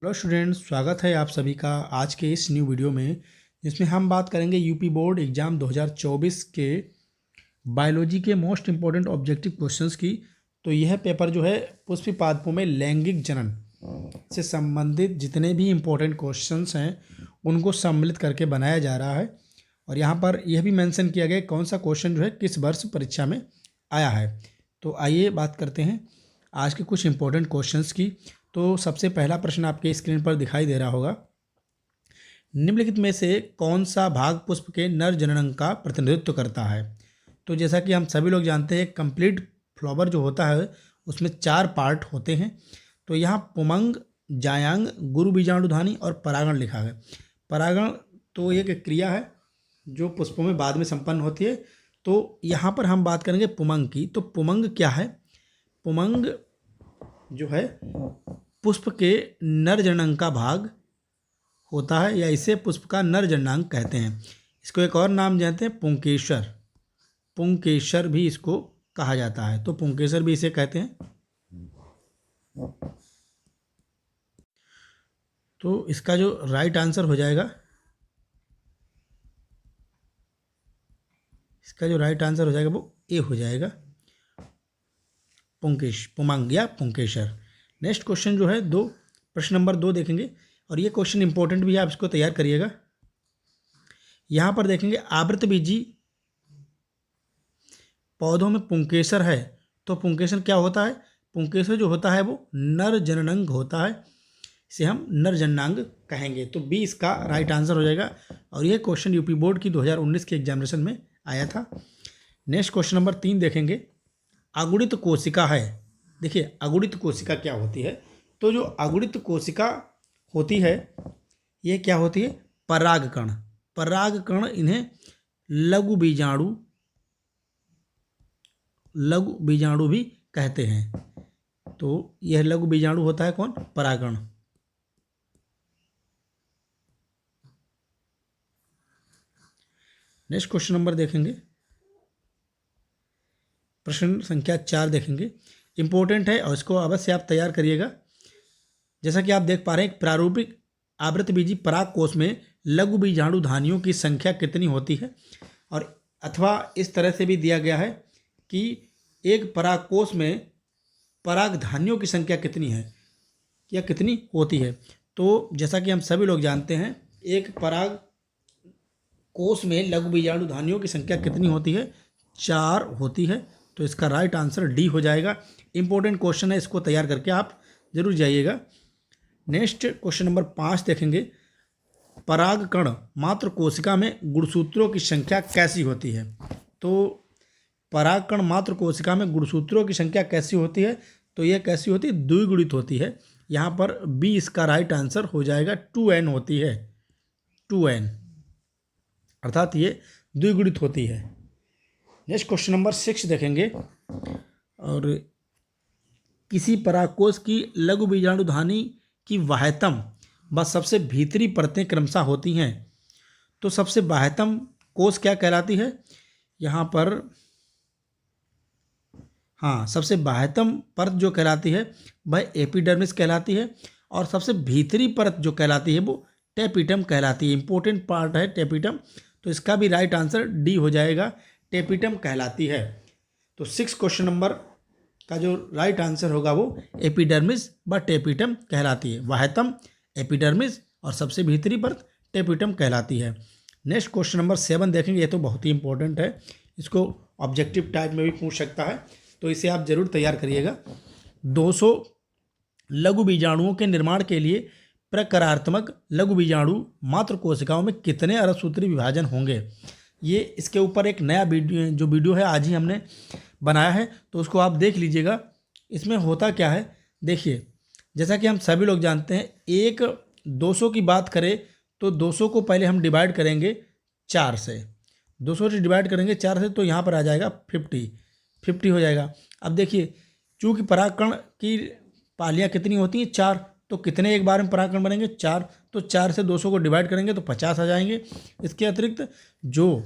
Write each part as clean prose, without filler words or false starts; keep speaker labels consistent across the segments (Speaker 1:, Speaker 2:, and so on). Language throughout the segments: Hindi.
Speaker 1: हेलो स्टूडेंट्स, स्वागत है आप सभी का आज के इस न्यू वीडियो में, जिसमें हम बात करेंगे यूपी बोर्ड एग्ज़ाम 2024 के बायोलॉजी के मोस्ट इम्पोर्टेंट ऑब्जेक्टिव क्वेश्चंस की। तो यह पेपर जो है पुष्पी पादपों में लैंगिक जनन से संबंधित जितने भी इम्पोर्टेंट क्वेश्चंस हैं उनको सम्मिलित करके बनाया जा रहा है। और यहाँ पर यह भी मेंशन किया गया कौन सा क्वेश्चन जो है किस वर्ष परीक्षा में आया है। तो आइए बात करते हैं आज के कुछ इम्पोर्टेंट क्वेश्चंस की। तो सबसे पहला प्रश्न आपके स्क्रीन पर दिखाई दे रहा होगा, निम्नलिखित में से कौन सा भाग पुष्प के नर जननांग का प्रतिनिधित्व करता है। तो जैसा कि हम सभी लोग जानते हैं, कंप्लीट फ्लावर जो होता है उसमें 4 पार्ट होते हैं। तो यहाँ पुमंग, जायांग, गुरु बीजाणुधानी और परागण लिखा है। परागण तो एक क्रिया है जो पुष्पों में बाद में संपन्न होती है। तो यहाँ पर हम बात करेंगे पुमंग की। तो पुमंग क्या है? पुमंग जो है पुष्प के नर जननांग का भाग होता है, या इसे पुष्प का नर जननांग कहते हैं। इसको एक और नाम जानते हैं पुंकेसर। पुंकेसर भी इसको कहा जाता है। तो पुंकेसर भी इसे कहते हैं। तो इसका जो राइट आंसर हो जाएगा, वो ए हो जाएगा, पुमंग या पुंकेसर। नेक्स्ट क्वेश्चन जो है प्रश्न नंबर 2 देखेंगे, और ये क्वेश्चन इंपॉर्टेंट भी है, आप इसको तैयार करिएगा। यहाँ पर देखेंगे आवृतबीजी पौधों में पुंकेसर है। तो पुंकेसर क्या होता है? पुंकेसर जो होता है वो नर जननांग होता है, इसे हम नर जननांग कहेंगे। तो बी इसका राइट आंसर हो जाएगा। और ये क्वेश्चन यूपी बोर्ड की 2019 के एग्जामिनेशन में आया था। नेक्स्ट क्वेश्चन नंबर 3 देखेंगे, अगुणित कोशिका है। देखिए, अगुणित कोशिका क्या होती है? तो जो अगुणित कोशिका होती है ये क्या होती है? परागकण। परागकण इन्हें लघु बीजाणु भी कहते हैं। तो यह लघु बीजाणु होता है कौन? परागण। नेक्स्ट क्वेश्चन नंबर देखेंगे, प्रश्न संख्या 4 देखेंगे, इंपॉर्टेंट है और इसको अवश्य आप तैयार करिएगा। जैसा कि आप देख पा रहे हैं, प्रारूपिक आवृतबीजी पराग कोष में लघु बीजाणुधानियों की संख्या कितनी होती है? और अथवा इस तरह से भी दिया गया है कि एक परागकोष में परागधानियों की संख्या कितनी है या कितनी होती है। तो जैसा कि हम सभी लोग जानते हैं, एक पराग कोष में लघु बीजाणुधानियों की संख्या कितनी होती है? 4 होती है। तो इसका राइट आंसर डी हो जाएगा। इंपॉर्टेंट क्वेश्चन है, इसको तैयार करके आप जरूर जाइएगा। नेक्स्ट क्वेश्चन नंबर 5 देखेंगे, परागकण मात्र कोशिका में गुणसूत्रों की संख्या कैसी होती है? तो परागकण मात्र कोशिका में गुणसूत्रों की संख्या कैसी होती है? तो यह कैसी होती है? द्विगुणित होती है। यहाँ पर बी इसका राइट आंसर हो जाएगा, 2n होती है। 2n अर्थात ये द्विगुणित होती है। नेक्स्ट क्वेश्चन नंबर 6 देखेंगे, और किसी परागकोष की लघु बीजाणुधानी की बाह्यतम व सबसे भीतरी परतें क्रमशः होती हैं। तो सबसे बाह्यतम कोष क्या कहलाती है? यहाँ पर सबसे बाह्यतम परत जो कहलाती है वह एपिडर्मिस कहलाती है, और सबसे भीतरी परत जो कहलाती है वो टेपिटम कहलाती है। इंपॉर्टेंट पार्ट है टेपिटम। तो इसका भी राइट आंसर डी हो जाएगा, टेपिटम कहलाती है। तो 6 क्वेश्चन नंबर का जो राइट आंसर होगा वो एपिडर्मिस व टेपिटम कहलाती है। बाह्यतम एपिडर्मिस और सबसे भीतरी परत टेपिटम कहलाती है। नेक्स्ट क्वेश्चन नंबर 7 देखेंगे, ये तो बहुत ही इंपॉर्टेंट है, इसको ऑब्जेक्टिव टाइप में भी पूछ सकता है, तो इसे आप जरूर तैयार करिएगा। 200 लघु बीजाणुओं के निर्माण के लिए प्रकारात्मक लघु बीजाणु मात्र कोशिकाओं में कितने अरबसूत्री विभाजन होंगे? ये इसके ऊपर एक नया वीडियो है, आज ही हमने बनाया है, तो उसको आप देख लीजिएगा। इसमें होता क्या है, देखिए, जैसा कि हम सभी लोग जानते हैं, एक 200 की बात करें तो 200 को पहले हम डिवाइड करेंगे 4 से। 200 से डिवाइड करेंगे 4 से, तो यहाँ पर आ जाएगा 50 हो जाएगा। अब देखिए, चूँकि परागकण की पालियाँ कितनी होती हैं? 4। तो कितने एक बार में परागकण बनेंगे? 4। तो 4 से 200 को डिवाइड करेंगे तो 50 आ जाएंगे। इसके अतिरिक्त जो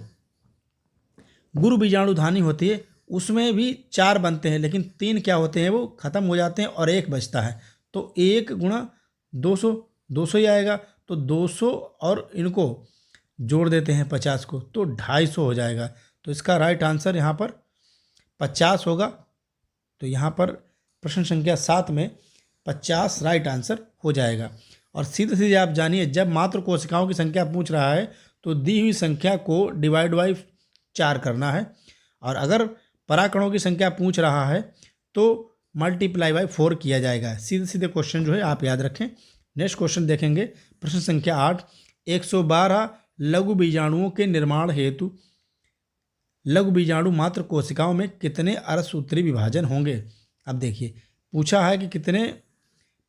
Speaker 1: गुरु बीजाणुधानी होती है उसमें भी 4 बनते हैं, लेकिन 3 क्या होते हैं? वो खत्म हो जाते हैं और 1 बचता है। तो 1 गुणा 200 200 ही आएगा। तो 200 और इनको जोड़ देते हैं 50 को, तो 250 हो जाएगा। तो इसका राइट आंसर यहाँ पर 50 होगा। तो यहाँ पर प्रश्न संख्या 7 में 50 राइट आंसर हो जाएगा। और सीधे सीधे आप जानिए, जब मात्र कोशिकाओं की संख्या पूछ रहा है तो दी हुई संख्या को डिवाइड बाई 4 करना है, और अगर पराकणों की संख्या पूछ रहा है तो मल्टीप्लाई बाई 4 किया जाएगा। सीधे सीधे क्वेश्चन जो है आप याद रखें। नेक्स्ट क्वेश्चन देखेंगे, प्रश्न संख्या 8। 112 लघु बीजाणुओं के निर्माण हेतु लघु बीजाणु मात्र कोशिकाओं में कितने अर्धसूत्री विभाजन होंगे। अब देखिए, पूछा है कि कितने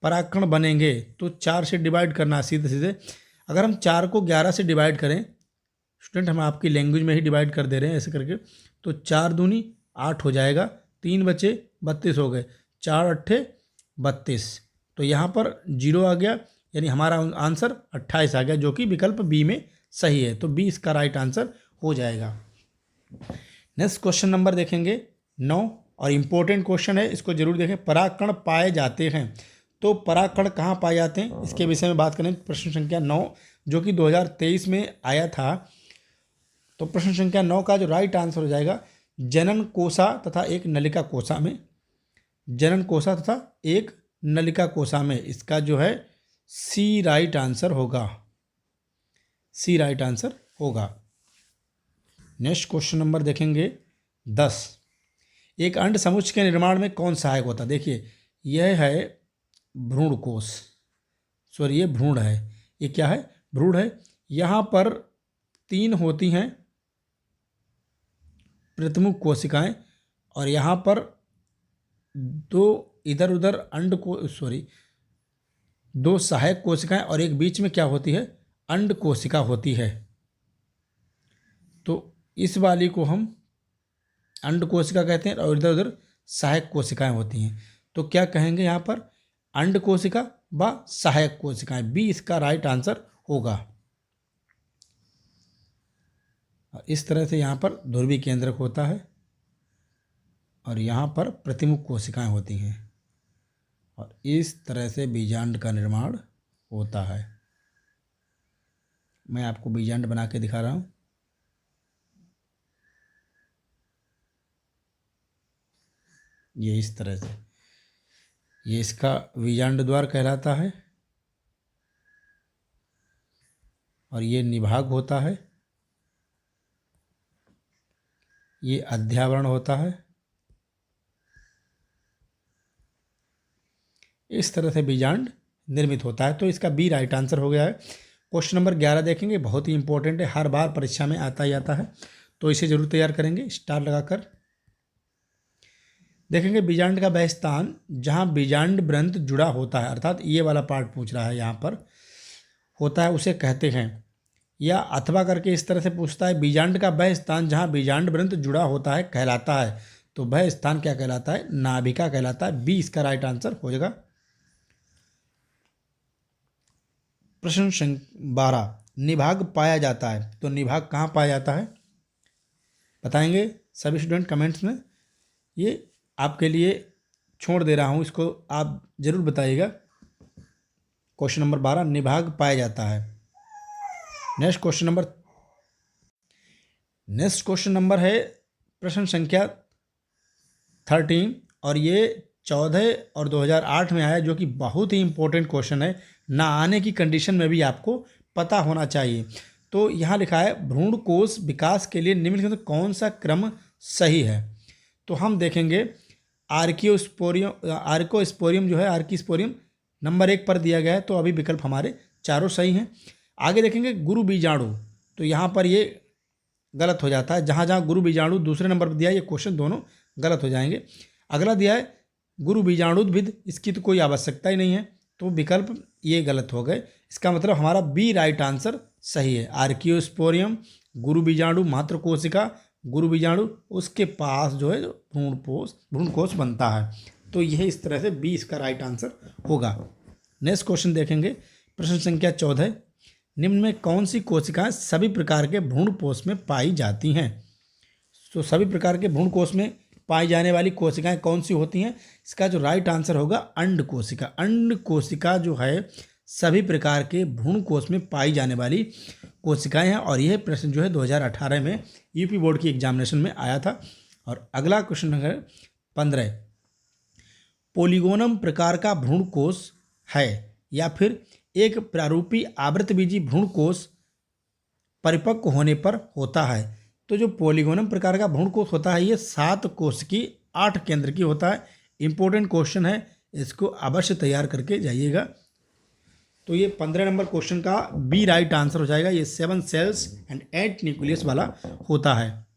Speaker 1: परागकण बनेंगे, तो 4 से डिवाइड करना है सीधे सीधे। अगर हम 4 को 11 से डिवाइड करें, स्टूडेंट हम आपकी लैंग्वेज में ही डिवाइड कर दे रहे हैं ऐसे करके, तो 4 दूनी 8 हो जाएगा, 3 बचे 32 हो गए, 4 अट्ठे 32। तो यहाँ पर 0 आ गया, यानी हमारा आंसर 28 आ गया, जो कि विकल्प बी में सही है। तो बी इसका राइट आंसर हो जाएगा। नेक्स्ट क्वेश्चन नंबर देखेंगे 9, और इम्पोर्टेंट क्वेश्चन है, इसको जरूर देखें। परागकण पाए जाते हैं, तो परागकण कहाँ पाए जाते हैं इसके विषय में बात करें। प्रश्न संख्या 9 जो कि 2023 में आया था, तो प्रश्न संख्या 9 का जो राइट आंसर हो जाएगा जनन कोशा तथा एक नलिका कोशा में। जनन कोशा तथा एक नलिका कोशा में, इसका जो है सी राइट आंसर होगा। सी राइट आंसर होगा। नेक्स्ट क्वेश्चन नंबर देखेंगे 10। एक अंड समुच्चय के निर्माण में कौन सहायक होता है। देखिए, यह है भ्रूण कोश, सॉरी ये भ्रूण है, ये क्या है, भ्रूण है। यहाँ पर 3 होती हैं प्रतिमुख कोशिकाएं, और यहाँ पर 2 इधर उधर अंड को, सॉरी 2 सहायक कोशिकाएं, और एक बीच में क्या होती है, अंड कोशिका होती है। तो इस वाली को हम अंड कोशिका कहते हैं, और इधर उधर सहायक कोशिकाएं होती हैं। तो क्या कहेंगे यहाँ पर, अंड कोशिका व सहायक कोशिकाएं। बी इसका राइट आंसर होगा। इस तरह से यहाँ पर ध्रुवीय केंद्रक होता है, और यहाँ पर प्रतिमुख कोशिकाएं होती हैं, और इस तरह से बीजांड का निर्माण होता है। मैं आपको बीजांड बना के दिखा रहा हूँ। ये इस तरह से, ये इसका बीजांड द्वार कहलाता है, और ये निभाग होता है, ये अध्यावरण होता है। इस तरह से बीजांड निर्मित होता है। तो इसका बी राइट आंसर हो गया है। क्वेश्चन नंबर 11 देखेंगे, बहुत ही इंपॉर्टेंट है, हर बार परीक्षा में आता ही आता है, तो इसे जरूर तैयार करेंगे स्टार लगाकर। देखेंगे, बीजांड का वह स्थान जहाँ बीजांड ग्रंथ जुड़ा होता है, अर्थात ये वाला पार्ट पूछ रहा है यहाँ पर, होता है उसे कहते हैं, या अथवा करके इस तरह से पूछता है, बीजांड का वह स्थान जहाँ बीजांड ग्रंथ जुड़ा होता है कहलाता है। तो वह स्थान क्या कहलाता है, नाभिका कहलाता है। बी इसका राइट आंसर हो जाएगा। प्रश्न 12, निभाग पाया जाता है, तो निभाग कहाँ पाया जाता है बताएंगे सभी स्टूडेंट कमेंट्स में। ये आपके लिए छोड़ दे रहा हूँ, इसको आप जरूर बताइएगा। क्वेश्चन नंबर 12, निभाग पाया जाता है। नेक्स्ट क्वेश्चन नंबर है प्रश्न संख्या 13, और ये 14 और 2008 में आया, जो कि बहुत ही इंपॉर्टेंट क्वेश्चन है, ना आने की कंडीशन में भी आपको पता होना चाहिए। तो यहाँ लिखा है, भ्रूण कोश विकास के लिए निम्नलिखित में कौन सा क्रम सही है। तो हम देखेंगे, आर्कोस्पोरियम जो है, आर्किस्पोरियम नंबर 1 पर दिया गया है, तो अभी विकल्प हमारे चारों सही हैं। आगे देखेंगे गुरु बीजाणु, तो यहाँ पर ये गलत हो जाता है, जहाँ जहाँ गुरु बीजाणु दूसरे नंबर पर दिया है, ये क्वेश्चन दोनों गलत हो जाएंगे। अगला दिया है गुरु बीजाणुद्भिद, इसकी तो कोई आवश्यकता ही नहीं है, तो विकल्प ये गलत हो गए। इसका मतलब हमारा बी राइट आंसर सही है। आर्कियोस्पोरियम, गुरु बीजाणु मात्र कोशिका, गुरु बीजाणु उसके पास जो है भ्रूण कोश बनता है। तो यह इस तरह से बी इसका राइट आंसर होगा। नेक्स्ट क्वेश्चन देखेंगे, प्रश्न संख्या 14, निम्न में कौन सी कोशिकाएं सभी प्रकार के भ्रूण कोश में पाई जाती हैं। तो सभी प्रकार के भ्रूण कोश में पाई जाने वाली कोशिकाएं कौन सी होती हैं, इसका जो राइट आंसर होगा अंड कोशिका। अंड कोशिका जो है सभी प्रकार के भ्रूण कोश में पाई जाने वाली कोशिकाएं हैं। और यह प्रश्न जो है 2018 में यूपी बोर्ड की एग्जामिनेशन में आया था। और अगला क्वेश्चन नंबर 15, पोलिगोनम प्रकार का भ्रूण कोश है या फिर एक प्रारूपी आवृतबीजी भ्रूण कोश परिपक्व होने पर होता है। तो जो पोलिगोनम प्रकार का भ्रूण कोश होता है ये 7 कोश की 8 केंद्र की होता है। इंपॉर्टेंट क्वेश्चन है, इसको अवश्य तैयार करके जाइएगा। तो ये 15 नंबर क्वेश्चन का बी राइट आंसर हो जाएगा। ये 7 सेल्स एंड 8 न्यूक्लियस वाला होता है।